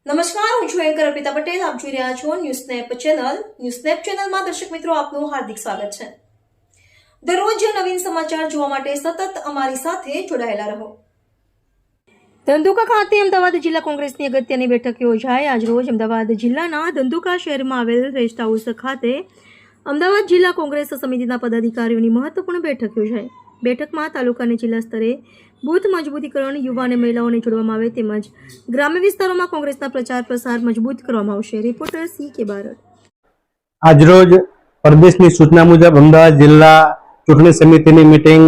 નમસ્કાર, હું છું એન્કર અર્પિતા પટેલ. આપ જોઈ રહ્યા છો news snap channel. News snap ચેનલમાં દર્શક મિત્રો આપનું હાર્દિક સ્વાગત છે. દરરોજ નવીન સમાચાર જોવા માટે સતત અમારી સાથે જોડાયેલા રહો. ધંધુકા ખાતે અમદાવાદ જિલ્લા કોંગ્રેસની અગત્યની બેઠક યોજાઈ. આજરોજ અમદાવાદ જિલ્લાના ધંધુકા શહેરમાં આવેલ રેસ્ટ હાઉસ ખાતે અમદાવાદ જિલ્લા કોંગ્રેસ સમિતિના પદાધિકારીઓની મહત્વપૂર્ણ બેઠક યોજાઈ. બેઠકમાં તાલુકા અને જિલ્લા સ્તરે બૂથ મજબૂતીકરણ, યુવા અને મહિલાઓને જોડવામાં આવે તેમજ ગ્રામ્ય વિસ્તારોમાં કોંગ્રેસના પ્રચાર પ્રસાર મજબૂત કરવામાં આવશે. Reporter C.K. બારડ. આજરોજ પ્રદેશની સૂચના મુજબ અમદાવાદ જિલ્લા ચૂંટણી સમિતિની મીટિંગ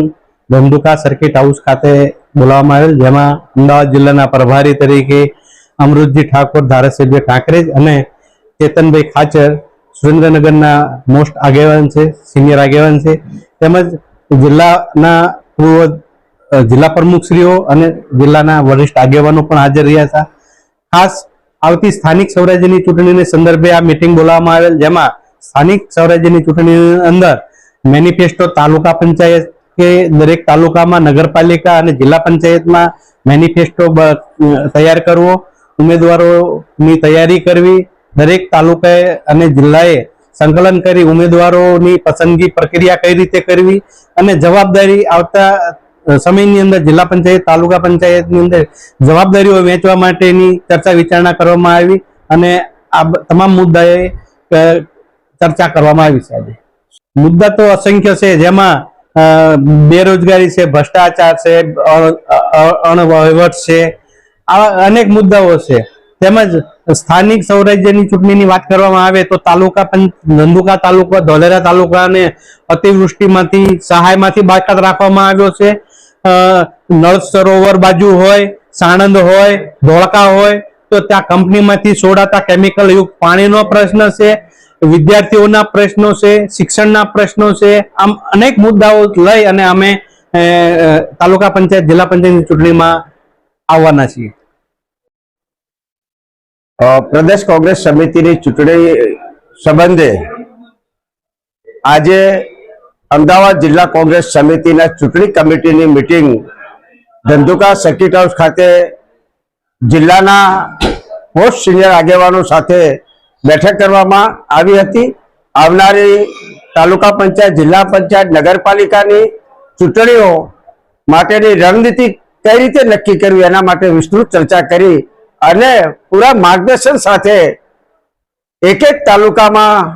ધંધુકા સર્કિટ હાઉસ ખાતે બોલાવવામાં આવેલ, જેમાં અમદાવાદ જિલ્લાના પ્રભારી તરીકે અમૃતજી ઠાકોર, ધારાસભ્ય કાંકરેજ અને ચેતનભાઈ ખાચર સુરેન્દ્રનગરના મોસ્ટ આગેવાન છે, સિનિયર આગેવાન છે, તેમજ જિલ્લાના પૂર્વ જિલ્લા પ્રમુખશ્રીઓ અને જિલ્લાના વરિષ્ઠ આગેવાનો પણ હાજર રહ્યા હતા. ખાસ આવતી સ્થાનિક સ્વરાજ્યની ચૂંટણીને સંદર્ભે આ મીટિંગ બોલાવવામાં આવેલ, જેમાં સ્થાનિક સ્વરાજ્યની ચૂંટણીની અંદર મેનિફેસ્ટો તાલુકા પંચાયત કે દરેક તાલુકામાં, નગરપાલિકા અને જિલ્લા પંચાયતમાં મેનિફેસ્ટો તૈયાર કરવો, ઉમેદવારોની તૈયારી કરવી, દરેક તાલુકાએ અને જિલ્લાએ સંકલન કરી ઉમેદવારોની પસંદગી પ્રક્રિયા કઈ રીતે કરવી અને જવાબદારી આવતા સમયની અંદર જિલ્લા પંચાયત, તાલુકા પંચાયતની અંદર જવાબદારીઓ વહેંચવા માટેની ચર્ચા વિચારણા કરવામાં આવી અને આ તમામ મુદ્દાએ ચર્ચા કરવામાં આવી છે. મુદ્દા તો અસંખ્ય છે, જેમાં બેરોજગારી છે, ભ્રષ્ટાચાર છે, અણવહીવટ છે, આવા અનેક મુદ્દાઓ છે. તેમજ સ્થાનિક સ્વરાજ્યની ચૂંટણીની વાત કરવામાં આવે તો ધંધુકા તાલુકા, ધોલેરા તાલુકાને અતિવૃષ્ટિમાંથી, સહાયમાંથી બાકાત રાખવામાં આવ્યો છે. નળ સરોવર બાજુ હોય, સાણંદ હોય, ધોળકા હોય તો ત્યાં કંપનીમાંથી છોડાતા કેમિકલ યુક્ત પાણીનો પ્રશ્ન છે, વિદ્યાર્થીઓના પ્રશ્નો છે, શિક્ષણના પ્રશ્નો છે. આમ અનેક મુદ્દાઓ લઈ અને અમે તાલુકા પંચાયત, જિલ્લા પંચાયતની ચૂંટણીમાં આવવાના છીએ. પ્રદેશ કોંગ્રેસ સમિતિની ચૂંટણી સંબંધે આજે અમદાવાદ જિલ્લા કોંગ્રેસ સમિતિના ચૂંટણી કમિટીની મીટિંગ ધંધુકા સર્કિટ હાઉસ ખાતે જિલ્લાના પોસ્ટ સિનિયર આગેવાનો સાથે બેઠક કરવામાં આવી હતી. આવનારી તાલુકા પંચાયત, જિલ્લા પંચાયત, નગરપાલિકાની ચૂંટણીઓ માટેની રણનીતિ કઈ રીતે નક્કી કરવી એના માટે વિસ્તૃત ચર્ચા કરી અને પૂરા માર્ગદર્શન સાથે એક એક તાલુકામાં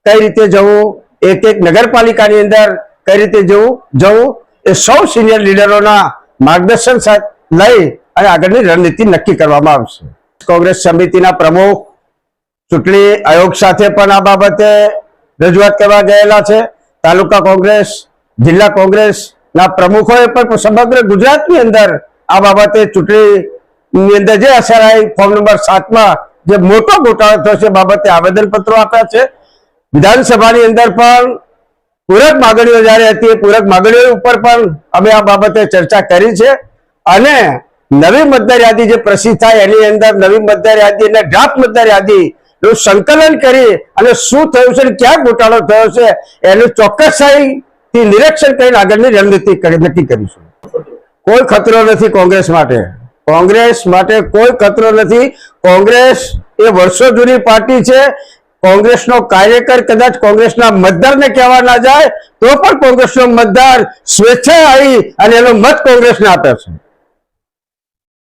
કઈ રીતે જવું, એક એક નગરપાલિકાની અંદર કઈ રીતે જવું એ સૌ સિનિયર લીડરોના માર્ગદર્શન લઈ અને આગળની રણનીતિ નક્કી કરવામાં આવશે. કોંગ્રેસ સમિતિના પ્રમુખ ચૂંટણી આયોગ સાથે પણ આ બાબતે રજૂઆત કરવા ગયેલા છે. તાલુકા કોંગ્રેસ, જિલ્લા કોંગ્રેસના પ્રમુખોએ પણ સમગ્ર ગુજરાતની અંદર આ બાબતે ચૂંટણીની અંદર જે અસર આવી, ફોર્મ નંબર 7માં જે મોટો ગોટાળો થયો છે બાબતે આવેદનપત્રો આપ્યા છે. વિધાનસભાની અંદર પણ પૂરક માગણીઓ જ્યારે હતી, પૂરક માગણીઓ ઉપર પણ અમે આ બાબતે ચર્ચા કરી છે અને નવી મતદાર યાદી જે પ્રસિદ્ધ થાય એની અંદર નવી મતદાર યાદી અને ડ્રાફ્ટ મતદાર યાદીનું સંકલન કરી અને શું થયું છે, ક્યાં ગોટાળો થયો છે એનું ચોક્કસાઈથી નિરીક્ષણ કરીને આગળની રણનીતિ નક્કી કરીશું. કોઈ ખતરો નથી કોંગ્રેસ માટે. કોંગ્રેસ માટે કોઈ ખતરો નથી. કોંગ્રેસ એ વર્ષો જૂની પાર્ટી છે. કોંગ્રેસનો કાર્યકર કદાચ કોંગ્રેસના મતદારને કહેવા ના જાય તો પણ કોંગ્રેસનો મતદાર સ્વેચ્છાએ આવી અને એનો મત કોંગ્રેસને આપે છે.